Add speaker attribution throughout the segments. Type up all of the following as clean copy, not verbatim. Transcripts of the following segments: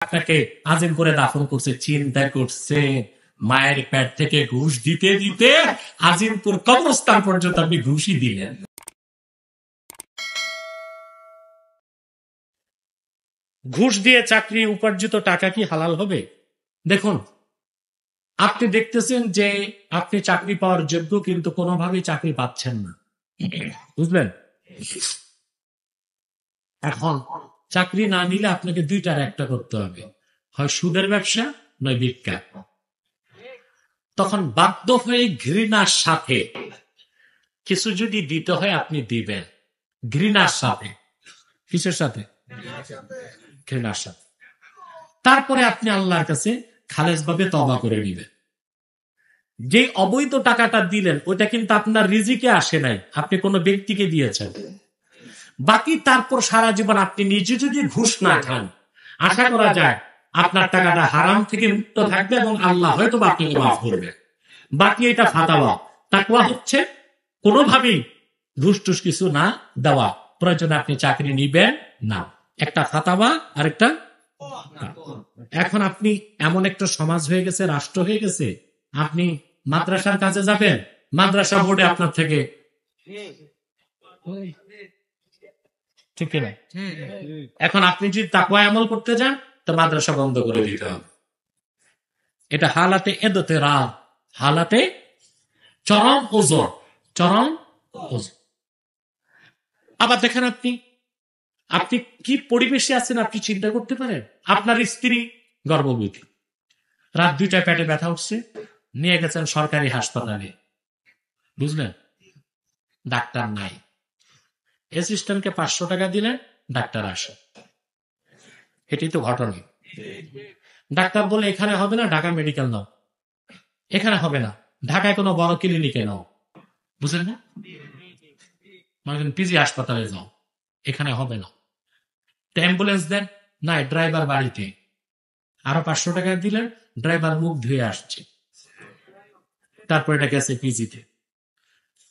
Speaker 1: আপনাকে আজিম করে দাফন করছে, চিন্তা করছে মায়ের পেট থেকে ঘুষ দিতে দিতে আজিমপুর কবরস্থান পর্যন্ত আপনি ঘুষই দিলেন। ঘুষ দিয়ে চাকরি উপার্জিত টাকা কি হালাল হবে? দেখুন, আপনি দেখতেছেন যে আপনি চাকরি পাওয়ার যোগ্য, কিন্তু কোনোভাবেই চাকরি পাচ্ছেন না, বুঝলেন? এখন চাকরি না নিলে আপনাকে দুইটার একটা করতে হবে, হয় সুদের ব্যবসা নয় ভিক্ষা। তখন বাধ্য হয়ে ঘৃণার সাথে কিছু যদি দিতে হয় আপনি দিবেন, ঘৃণার সাথে। কিসের সাথে? ঘৃণার সাথে। তারপরে আপনি আল্লাহর কাছে খালেস ভাবে তওবা করে নিবেন। যে অবৈধ টাকাটা দিলেন ওইটা কিন্তু আপনার রিজিকে আসে নাই, আপনি কোনো ব্যক্তিকে দিয়েছেন। বাকি তারপর সারা জীবন আপনি নিজে যদি ঘুষ না খান, আশা করা যায় আপনার টাকাটা হারাম থেকে মুক্ত থাকবে এবং আল্লাহ হয়তো আপনাকে মাফ করবে। বাকি এটা ফাতাওয়া। তাকওয়া হচ্ছে কোনোভাবেই ঘুষ টুস কিছু না দেওয়া, প্রয়োজনে আপনি চাকরি নিবেন না। একটা ফাতাওয়া আর একটা। এখন আপনি এমন একটা সমাজ হয়ে গেছে, রাষ্ট্র হয়ে গেছে, আপনি মাদ্রাসার কাছে যাবেন, মাদ্রাসা বোর্ডে আপনার থেকে ঠিক না। এখন আপনি যদি তাকওয়া আমল করতে যান তো মাদ্রাসা বন্ধ করে দিতে হবে। এটা হালাতে এদতে রা, হালাতে চরম ওজর, চরম ওজর। আবার দেখেন আপনি আপনি কি পরিবেশে আছেন আপনি চিন্তা করতে পারেন? আপনার স্ত্রী গর্ভবতী, রাত 2টায় পেটে ব্যথা উঠছে, নিয়ে গেছেন সরকারি হাসপাতালে, বুঝলেন? ডাক্তার নাই, অ্যাসিস্ট্যান্টকে 500 টাকা দিলেন, ডাক্তার আসে। এটাই তো ঘটনা। ডাক্তার বলে এখানে হবে না, ঢাকা মেডিকেল নাও। এখানে হবে না, ঢাকায় কোনো বড় ক্লিনিকে নাও, বুঝলেন না? মানে পিজি হাসপাতালে যাও, এখানে হবে না। অ্যাম্বুলেন্স দেন, না ড্রাইভার বাড়িতে, আরো 500 টাকা দিলেন, ড্রাইভার মুখ ধুয়ে আসছে, তারপর এটা গেছে পিজিতে।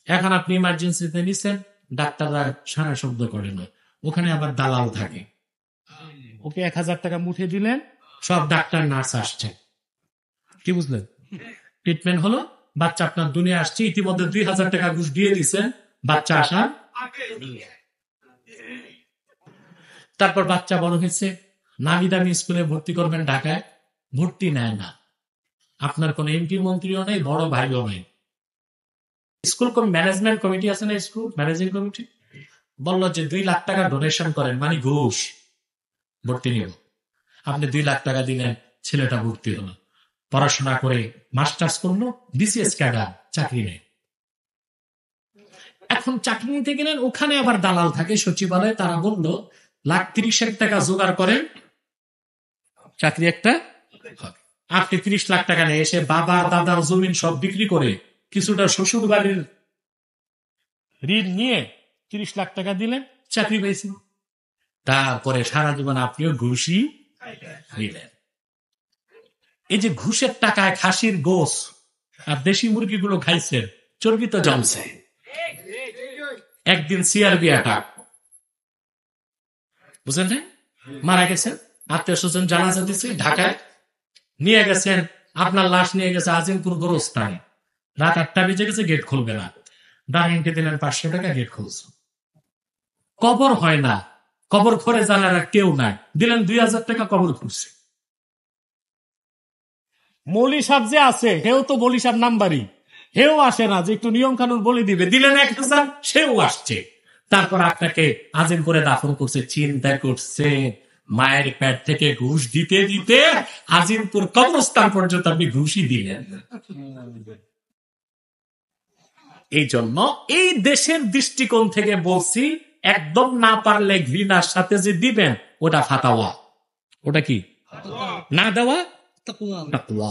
Speaker 1: এখন আপনি ইমার্জেন্সিতে নিচ্ছেন, ডাক্তাররা সারা শব্দ করে না, ওখানে আবার দালাল থাকে, ওকে 1000 টাকা মুঠে দিলেন, সব ডাক্তার নার্স আসছে, কি বুঝলেন? ট্রিটমেন্ট হলো, বাচ্চা আপনার দুনিয়া আসছে, ইতিমধ্যে 2000 টাকা ঘুষ দিয়ে দিচ্ছেন বাচ্চা আসা। তারপর বাচ্চা বড় হয়েছে, নামি দামি স্কুলে ভর্তি করবেন, ঢাকায় ভর্তি নেয় না, আপনার কোন এমপি মন্ত্রীও নেই, বড় ভাইও নেই। স্কুল কোন ম্যানেজমেন্ট কমিটি আছে না, স্কুল ম্যানেজিং কমিটি বলল যে 2 লাখ টাকা ডোনেশন করেন, মানে ঘুষ, ভর্তি নিব। আপনি 2 লাখ টাকা দিলেন, ছেলেটা ভর্তি হলো, পড়াশোনা করে মাস্টার্স করলো, বিসিএস ক্যাডার, চাকরি নেই। এখন চাকরি নিতে গেলেন, ওখানে আবার দালাল থাকে সচিবালয়ে, তারা বলল 1,30,000 টাকা জোগাড় করেন, চাকরি একটা হবে। আপনি 30 লাখ টাকা নিয়ে এসে বাবা দাদার জমিন সব বিক্রি করে কিছুটা শ্বশুর বাড়ির ঋণ নিয়ে 30 লাখ টাকা দিলেন, চাকরি পেয়েছেন। তারপরে সারা জীবন আপনিও ঘুষই নিলেন। এই যে ঘুষের টাকায় খাসির গোস আর দেশি মুরগিগুলো খাইছেন, চর্বি তো জমছে। একদিন সিআরবি অ্যাটাক, বুঝলেন? মারা গেছেন, আত্মীয় স্বজন জানাজা দিচ্ছে, ঢাকায় নিয়ে গেছেন, আপনার লাশ নিয়ে গেছে আজিমপুর গোরস্থানে, রাত 8টা বেজে গেছে, গেট খুলবে না, দাঁড়িয়ে দিলেন 500 টাকা, গেট খুলছে। কবর হয় না, কবর খোঁড়ে জানার কেউ নাই, দিলেন 2000 টাকা, কবর খুঁজছে। মৌলী সাহেব যে আছে, হেও তো মৌলী সাহেব নাম্বারই, হেও আসে না যে একটু নিয়ম কানুন বলে দিবে, দিলেন 1000, সেও আসছে। তারপর আপনাকে আজিম করে দাফন করছে, চিন্তা করছে মায়ের পেট থেকে ঘুষ দিতে দিতে আজিমপুর কবরস্থান পর্যন্ত আপনি ঘুষই দিলেন। এই জন্য এই দেশের দৃষ্টিকোণ থেকে বলছি, একদম না পারলে ঘৃণার সাথে যে দিবেন, ওটা ফাতাওয়া। ওটা কি না দেওয়া? তাকওয়া।